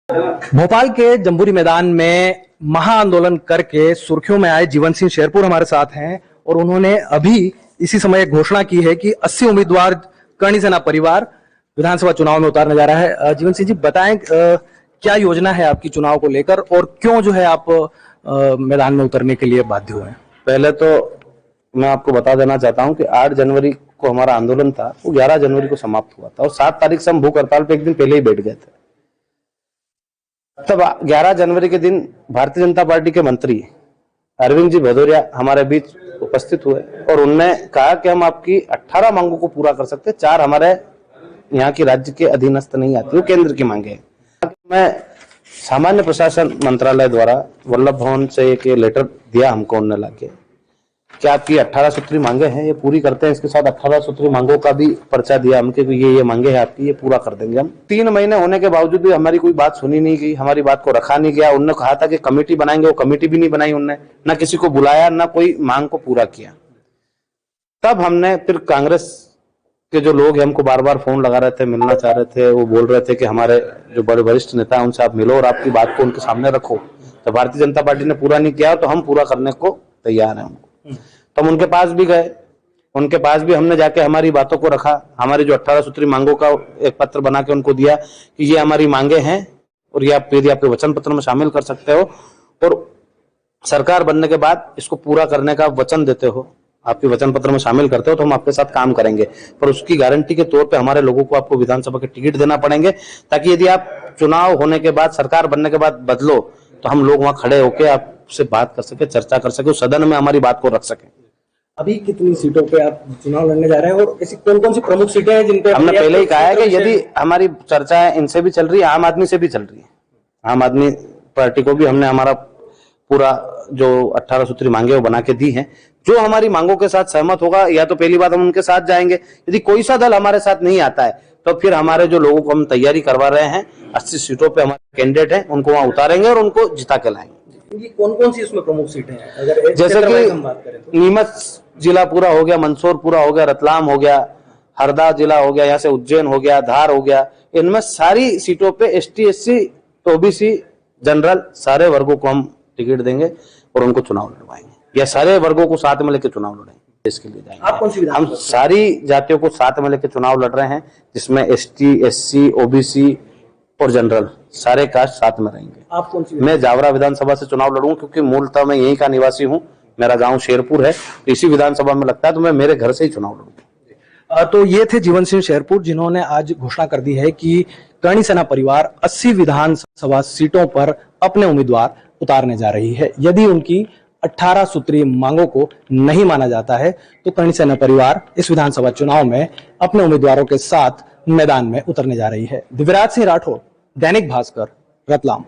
भोपाल के जम्बूरी मैदान में महाआंदोलन करके सुर्खियों में आए जीवन सिंह शेरपुर हमारे साथ हैं और उन्होंने अभी इसी समय घोषणा की है कि 80 उम्मीदवार करणी सेना परिवार विधानसभा चुनाव में उतारने जा रहा है। जीवन सिंह जी बताएं क्या योजना है आपकी चुनाव को लेकर और क्यों जो है आप मैदान में उतरने के लिए बाध्य हुए हैं? पहले तो मैं आपको बता देना चाहता हूं कि 8 जनवरी को हमारा आंदोलन था, वो 11 जनवरी को समाप्त हुआ था और 7 तारीख से हम भूख हड़ताल पे एक दिन पहले ही बैठ गए थे। तब 11 जनवरी के दिन भारतीय जनता पार्टी के मंत्री अरविंद जी भदौरिया हमारे बीच उपस्थित हुए और उन्होंने कहा कि हम आपकी 18 मांगों को पूरा कर सकते, 4 हमारे यहाँ की राज्य के अधीनस्थ नहीं आती, वो केंद्र की मांगे हैं। मैं सामान्य प्रशासन मंत्रालय द्वारा वल्लभ भवन से एक लेटर दिया हमको उन्होंने लाके कि आपकी 18 सूत्री मांगे हैं, ये पूरी करते हैं। इसके साथ 18 सूत्री मांगों का भी पर्चा दिया हमके कि ये मांगे हैं आपकी, ये पूरा कर देंगे हम। 3 महीने होने के बावजूद भी हमारी कोई बात सुनी नहीं गई, हमारी बात को रखा नहीं गया। उन्होंने कहा था कि कमेटी बनाएंगे, वो कमेटी भी नहीं बनाई उन्होंने, ना किसी को बुलाया, ना कोई मांग को पूरा किया। तब हमने फिर कांग्रेस के जो लोग हैं हमको बार बार फोन लगा रहे थे, मिलना चाह रहे थे, वो बोल रहे थे कि हमारे जो बड़े वरिष्ठ नेता हैं उनसे आप मिलो और आपकी बात को उनके सामने रखो। तो भारतीय जनता पार्टी ने पूरा नहीं किया तो हम पूरा करने को तैयार हैं। तो हम उनके पास भी गए, उनके पास भी हमने जाके हमारी बातों को रखा, हमारी जो 18 सूत्री मांगों का एक पत्र बना के उनको दिया कि ये हमारी मांगे हैं और ये आप यदि आपके वचन पत्र में शामिल कर सकते हो और सरकार बनने के बाद इसको पूरा करने का वचन देते हो, आपके वचन पत्र में शामिल करते हो तो हम आपके साथ काम करेंगे, पर उसकी गारंटी के तौर पे हमारे लोगों को आपको विधानसभा के टिकट देना पड़ेंगे, ताकि यदि आप चुनाव होने के बाद सरकार बनने के बाद बदलो तो हम लोग वहां खड़े होकर आपसे बात कर सके, चर्चा कर सके, सदन में हमारी बात को रख सके। अभी कितनी सीटों पे आप चुनाव लड़ने जा रहे हैं और ऐसी कौन कौन सी प्रमुख सीटें हैं जिन पे हमने पहले ही कहा है कि यदि हमारी चर्चा है इनसे भी चल रही है, आम आदमी से भी चल रही है। आम आदमी पार्टी को भी हमने हमारा पूरा जो 18 सूत्री मांगे वो बना के दी हैं। जो हमारी मांगों के साथ सहमत होगा या तो पहली बात हम उनके साथ जाएंगे, यदि कोई सा दल हमारे साथ नहीं आता है तो फिर हमारे जो लोगों को हम तैयारी करवा रहे हैं 80 सीटों पे हमारे कैंडिडेट हैं उनको वहां उतारेंगे और उनको जिता के लाएंगे। कौन कौन सी उसमें प्रमुख सीटें हैं? अगर जैसे कि नीमच जिला पूरा हो गया, मंदसौर पूरा हो गया, रतलाम हो गया, हरदा जिला हो गया, यहाँ से उज्जैन हो गया, धार हो गया, इनमें सारी सीटों पे ST SC OBC जनरल सारे वर्गों को हम टिकट देंगे और उनको चुनाव लड़वाएंगे, या सारे वर्गों को साथ में लेकर चुनाव लड़ेंगे। इसके लिए जाएंगे। आप कौन सी हम सारी जातियों को साथ में लेकर चुनाव लड़ रहे हैं, जिसमें ST SC OBC और जनरल सारे कास्ट साथ में रहेंगे। आप कौन सी? मैं जावरा विधानसभा से चुनाव लड़ूंगा क्योंकि मूलतः मैं यहीं का निवासी हूं, मेरा गांव शेरपुर है, तो इसी विधानसभा में लगता है तो मैं मेरे घर से ही चुनाव लड़ूंगा। तो ये थे जीवन सिंह शेरपुर जिन्होंने आज घोषणा कर दी है कि करणी सेना परिवार 80 विधानसभा सीटों पर अपने उम्मीदवार उतारने जा रही है। यदि उनकी 18 सूत्री मांगों को नहीं माना जाता है तो करणी सेना परिवार इस विधानसभा चुनाव में अपने उम्मीदवारों के साथ मैदान में उतरने जा रही है। दिव्यराज सिंह राठौर, दैनिक भास्कर, रतलाम।